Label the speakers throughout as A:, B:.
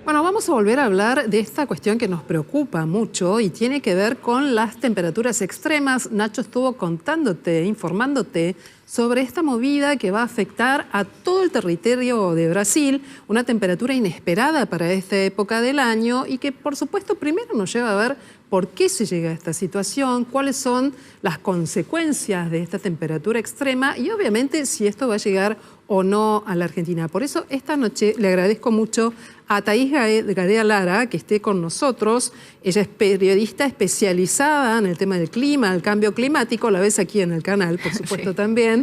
A: Bueno, vamos a volver a hablar de esta cuestión que nos preocupa mucho y tiene que ver con las temperaturas extremas. Nacho estuvo contándote, informándote sobre esta movida que va a afectar a todo el territorio de Brasil, una temperatura inesperada para esta época del año y que, por supuesto, primero nos lleva a ver por qué se llega a esta situación, cuáles son las consecuencias de esta temperatura extrema y, obviamente, si esto va a llegar o no a la Argentina. Por eso, esta noche le agradezco mucho a Thaís Gadea Lara que esté con nosotros. Ella es periodista especializada en el tema del clima, el cambio climático, la ves aquí en el canal, por supuesto, sí. También.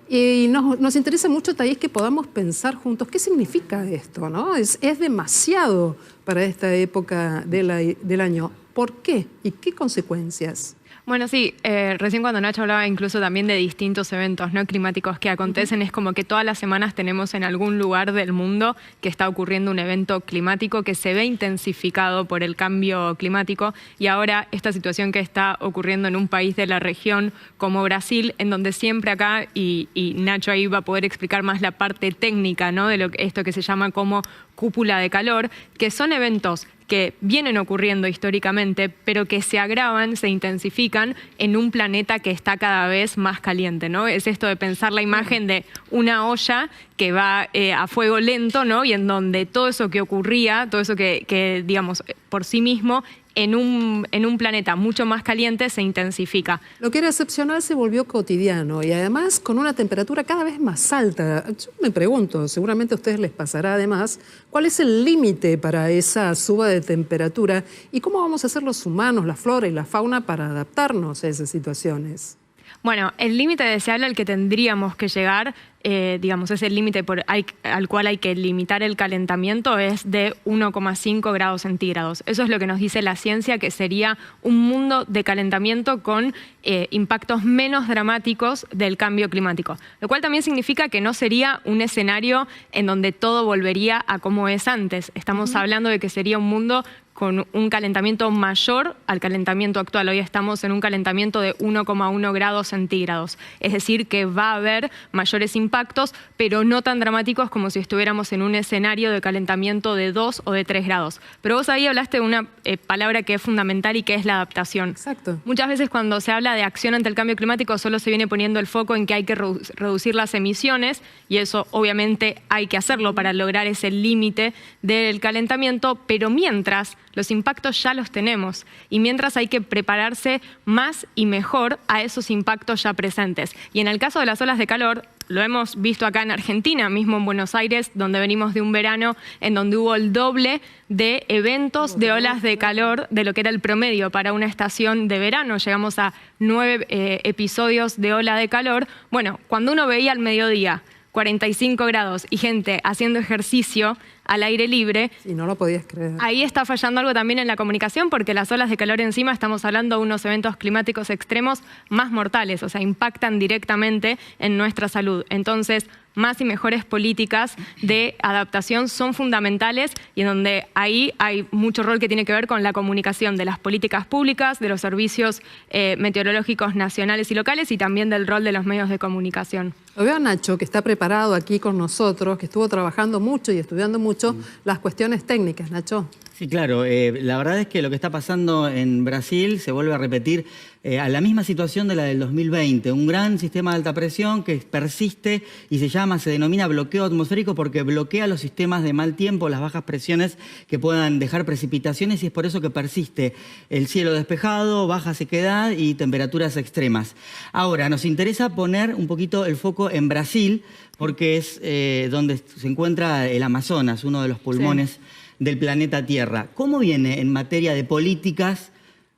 A: Y nos interesa mucho, Thaís, que podamos pensar juntos qué significa esto, ¿no? Es demasiado para esta época del año. ¿Por qué? ¿Y qué consecuencias?
B: Bueno, sí, recién cuando Nacho hablaba incluso también de distintos eventos no climáticos que acontecen, es como que todas las semanas tenemos en algún lugar del mundo que está ocurriendo un evento climático que se ve intensificado por el cambio climático y ahora esta situación que está ocurriendo en un país de la región como Brasil, en donde siempre acá, y Nacho ahí va a poder explicar más la parte técnica, ¿no? De esto que se llama como cúpula de calor, que son eventos que vienen ocurriendo históricamente, pero que se agravan, se intensifican en un planeta que está cada vez más caliente, ¿no? Es esto de pensar la imagen de una olla que va a fuego lento, ¿no? Y en donde todo eso que ocurría, todo eso que digamos, por sí mismo, en un planeta mucho más caliente se intensifica.
A: Lo que era excepcional se volvió cotidiano y además con una temperatura cada vez más alta. Yo me pregunto, seguramente a ustedes les pasará además, ¿cuál es el límite para esa suba de temperatura y cómo vamos a hacer los humanos, la flora y la fauna para adaptarnos a esas situaciones?
B: Bueno, el límite deseable al que tendríamos que llegar, digamos, es el límite al cual hay que limitar el calentamiento, es de 1,5 grados centígrados. Eso es lo que nos dice la ciencia, que sería un mundo de calentamiento con impactos menos dramáticos del cambio climático. Lo cual también significa que no sería un escenario en donde todo volvería a como es antes. Estamos hablando de que sería un mundo con un calentamiento mayor al calentamiento actual. Hoy estamos en un calentamiento de 1,1 grados centígrados. Es decir, que va a haber mayores impactos, pero no tan dramáticos como si estuviéramos en un escenario de calentamiento de 2 o de 3 grados. Pero vos ahí hablaste de una palabra que es fundamental y que es la adaptación.
A: Exacto.
B: Muchas veces cuando se habla de acción ante el cambio climático solo se viene poniendo el foco en que hay que reducir las emisiones y eso obviamente hay que hacerlo para lograr ese límite del calentamiento, pero mientras los impactos ya los tenemos y mientras hay que prepararse más y mejor a esos impactos ya presentes. Y en el caso de las olas de calor, lo hemos visto acá en Argentina, mismo en Buenos Aires, donde venimos de un verano en donde hubo el doble de eventos de olas de calor de lo que era el promedio para una estación de verano. Llegamos a 9 episodios de ola de calor. Bueno, cuando uno veía al mediodía 45 grados y gente haciendo ejercicio al aire libre.
A: Y no lo podías creer.
B: Ahí está fallando algo también en la comunicación porque las olas de calor encima estamos hablando de unos eventos climáticos extremos más mortales, o sea, impactan directamente en nuestra salud. Entonces, más y mejores políticas de adaptación son fundamentales y en donde ahí hay mucho rol que tiene que ver con la comunicación de las políticas públicas, de los servicios meteorológicos nacionales y locales y también del rol de los medios de comunicación.
A: Lo veo a Nacho, que está preparado aquí con nosotros, que estuvo trabajando mucho y estudiando mucho las cuestiones técnicas. Nacho.
C: Sí, claro. La verdad es que lo que está pasando en Brasil se vuelve a repetir a la misma situación de la del 2020. Un gran sistema de alta presión que persiste y se denomina bloqueo atmosférico porque bloquea los sistemas de mal tiempo, las bajas presiones que puedan dejar precipitaciones y es por eso que persiste el cielo despejado, baja sequedad y temperaturas extremas. Ahora, nos interesa poner un poquito el foco en Brasil porque es donde se encuentra el Amazonas, uno de los pulmones del planeta Tierra. ¿Cómo viene en materia de políticas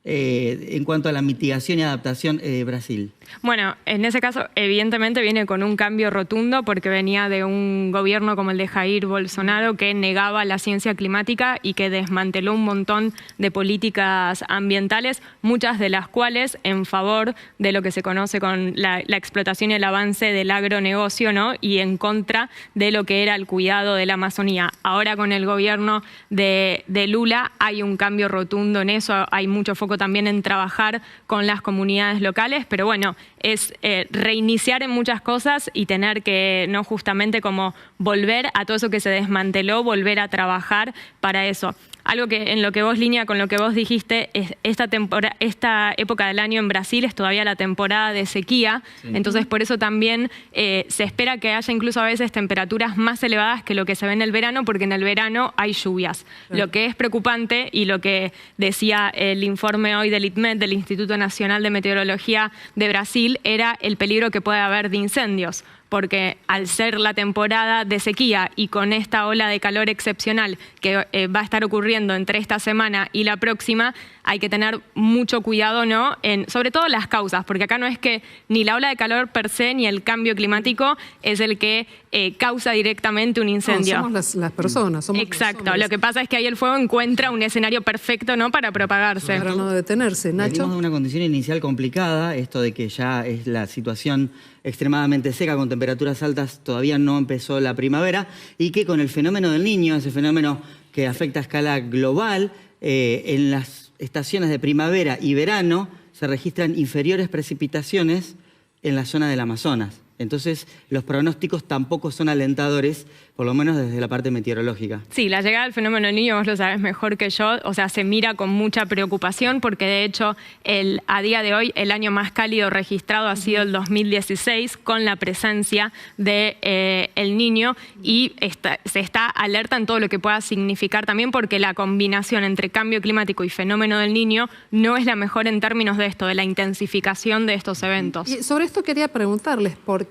C: en cuanto a la mitigación y adaptación Brasil?
B: Bueno, en ese caso, evidentemente viene con un cambio rotundo porque venía de un gobierno como el de Jair Bolsonaro que negaba la ciencia climática y que desmanteló un montón de políticas ambientales, muchas de las cuales en favor de lo que se conoce con la explotación y el avance del agronegocio, ¿no? Y en contra de lo que era el cuidado de la Amazonía. Ahora con el gobierno de Lula hay un cambio rotundo en eso, hay mucho foco también en trabajar con las comunidades locales, pero bueno, es reiniciar en muchas cosas y tener que, no justamente como volver a todo eso que se desmanteló, volver a trabajar para eso. Algo que en lo que vos línea con lo que vos dijiste, es esta época del año en Brasil es todavía la temporada de sequía, entonces por eso también se espera que haya incluso a veces temperaturas más elevadas que lo que se ve en el verano, porque en el verano hay lluvias. Lo que es preocupante y lo que decía el informe hoy del ITMET, del Instituto Nacional de Meteorología de Brasil, era el peligro que puede haber de incendios, porque al ser la temporada de sequía y con esta ola de calor excepcional que va a estar ocurriendo entre esta semana y la próxima, hay que tener mucho cuidado, ¿no? Sobre todo las causas, porque acá no es que ni la ola de calor per se ni el cambio climático es el que causa directamente un incendio.
A: No, somos las personas. Somos
B: exacto, lo que pasa es que ahí el fuego encuentra un escenario perfecto, ¿no?, para propagarse.
A: Para no detenerse. Nacho.
C: Venimos de una condición inicial complicada, esto de que ya es la situación extremadamente seca, con temperaturas altas, todavía no empezó la primavera, y que con el fenómeno del Niño, ese fenómeno que afecta a escala global, en las estaciones de primavera y verano se registran inferiores precipitaciones en la zona del Amazonas. Entonces, los pronósticos tampoco son alentadores, por lo menos desde la parte meteorológica.
B: Sí, la llegada del fenómeno del Niño, vos lo sabés mejor que yo, o sea, se mira con mucha preocupación porque de hecho a día de hoy el año más cálido registrado ha sido el 2016 con la presencia de el Niño, y se está alerta en todo lo que pueda significar también, porque la combinación entre cambio climático y fenómeno del Niño no es la mejor en términos de esto, de la intensificación de estos eventos.
A: Y sobre esto quería preguntarles, porque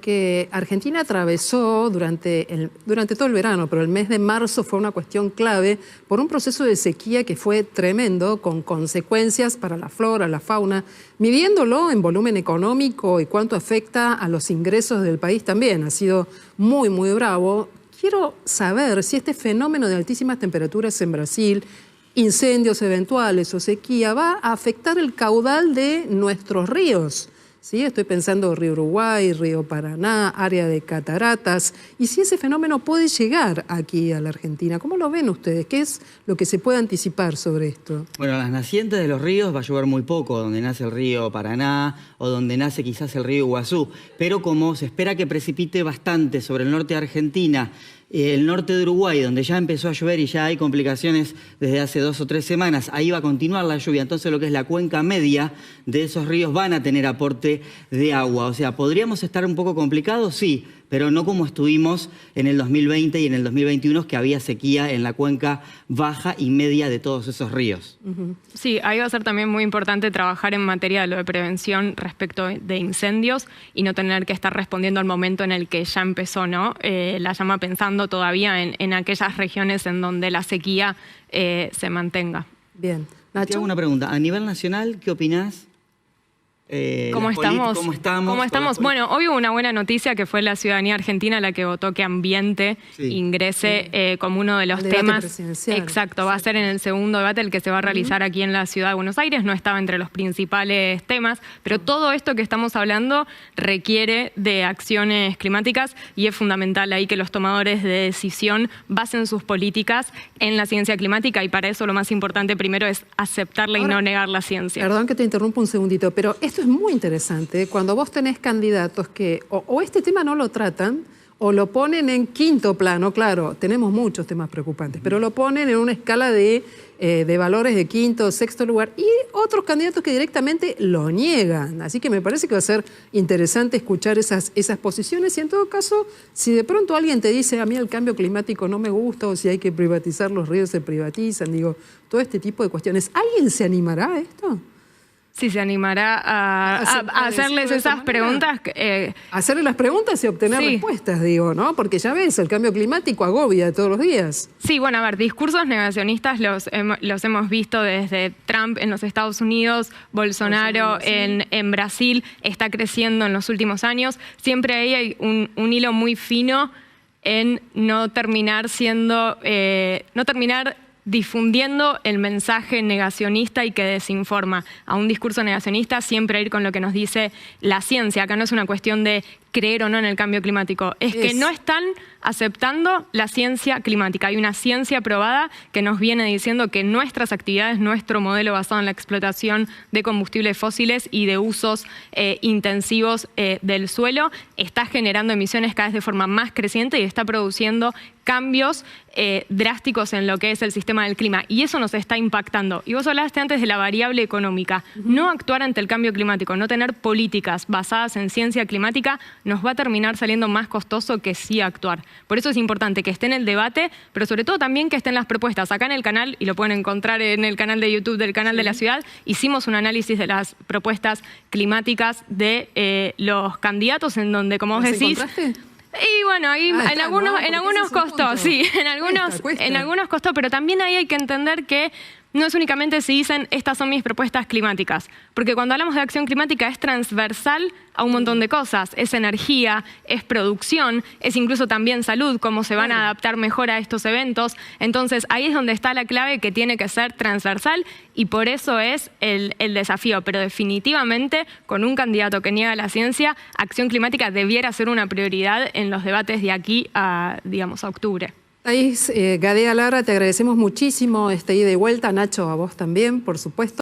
A: Argentina atravesó durante todo el verano, pero el mes de marzo fue una cuestión clave por un proceso de sequía que fue tremendo, con consecuencias para la flora, la fauna, midiéndolo en volumen económico y cuánto afecta a los ingresos del país también. Ha sido muy, muy bravo. Quiero saber si este fenómeno de altísimas temperaturas en Brasil, incendios eventuales o sequía, va a afectar el caudal de nuestros ríos. ¿Sí? Estoy pensando Río Uruguay, Río Paraná, área de cataratas, y si ese fenómeno puede llegar aquí a la Argentina. ¿Cómo lo ven ustedes? ¿Qué es lo que se puede anticipar sobre esto?
C: Bueno, las nacientes de los ríos va a llover muy poco, donde nace el río Paraná o donde nace quizás el río Iguazú, pero como se espera que precipite bastante sobre el norte de Argentina, el norte de Uruguay, donde ya empezó a llover y ya hay complicaciones desde hace 2 o 3 semanas, ahí va a continuar la lluvia. Entonces lo que es la cuenca media de esos ríos van a tener aporte de agua. O sea, ¿podríamos estar un poco complicados? Sí, pero no como estuvimos en el 2020 y en el 2021, que había sequía en la cuenca baja y media de todos esos ríos.
B: Sí, ahí va a ser también muy importante trabajar en materia de lo de prevención respecto de incendios y no tener que estar respondiendo al momento en el que ya empezó, ¿no? La llama pensando todavía en aquellas regiones en donde la sequía se mantenga.
A: Bien.
C: Nacho, te hago una pregunta. A nivel nacional, ¿qué opinás?
B: ¿Cómo estamos?
C: ¿Cómo estamos?
B: Bueno, hoy hubo una buena noticia que fue la ciudadanía argentina la que votó que ambiente ingrese como uno de los temas. Exacto, va a ser en el segundo debate el que se va a realizar aquí en la ciudad de Buenos Aires. No estaba entre los principales temas, pero todo esto que estamos hablando requiere de acciones climáticas y es fundamental ahí que los tomadores de decisión basen sus políticas en la ciencia climática, y para eso lo más importante primero es aceptarla y no negar la ciencia.
A: Perdón que te interrumpa un segundito, pero esto es muy interesante. Cuando vos tenés candidatos que o este tema no lo tratan o lo ponen en quinto plano, claro, tenemos muchos temas preocupantes, pero lo ponen en una escala de valores de quinto o sexto lugar, y otros candidatos que directamente lo niegan. Así que me parece que va a ser interesante escuchar esas posiciones, y en todo caso, si de pronto alguien te dice a mí el cambio climático no me gusta, o si hay que privatizar los ríos, se privatizan, digo, todo este tipo de cuestiones. ¿Alguien se animará a esto?
B: Sí, se animará a hacerles esas preguntas.
A: Hacerle las preguntas y obtener respuestas, digo, ¿no? Porque ya ves, el cambio climático agobia todos los días.
B: Sí, bueno, a ver, discursos negacionistas los hemos visto desde Trump en los Estados Unidos, Bolsonaro en Brasil, está creciendo en los últimos años. Siempre ahí hay un hilo muy fino en no terminar difundiendo el mensaje negacionista y que desinforma. A un discurso negacionista siempre ir con lo que nos dice la ciencia. Acá no es una cuestión de creer o no en el cambio climático, es que no están aceptando la ciencia climática. Hay una ciencia probada que nos viene diciendo que nuestras actividades, nuestro modelo basado en la explotación de combustibles fósiles y de usos intensivos del suelo, está generando emisiones cada vez de forma más creciente y está produciendo cambios drásticos en lo que es el sistema del clima. Y eso nos está impactando. Y vos hablaste antes de la variable económica. No actuar ante el cambio climático, no tener políticas basadas en ciencia climática, nos va a terminar saliendo más costoso que sí actuar. Por eso es importante que esté en el debate, pero sobre todo también que estén las propuestas. Acá en el canal, y lo pueden encontrar en el canal de YouTube del Canal de la Ciudad, hicimos un análisis de las propuestas climáticas de los candidatos, en donde, como vos decís...
A: ¿Encontraste?
B: Y bueno, ahí en algunos costó, sí, en algunos costó, pero también ahí hay que entender que no es únicamente si dicen estas son mis propuestas climáticas, porque cuando hablamos de acción climática es transversal a un montón de cosas, es energía, es producción, es incluso también salud, cómo se van a adaptar mejor a estos eventos. Entonces ahí es donde está la clave, que tiene que ser transversal, y por eso es el desafío. Pero definitivamente con un candidato que niega la ciencia, acción climática debiera ser una prioridad en los debates de aquí a, digamos, a octubre.
A: Thais Gadea Lara, te agradecemos muchísimo ida y vuelta. Nacho, a vos también, por supuesto.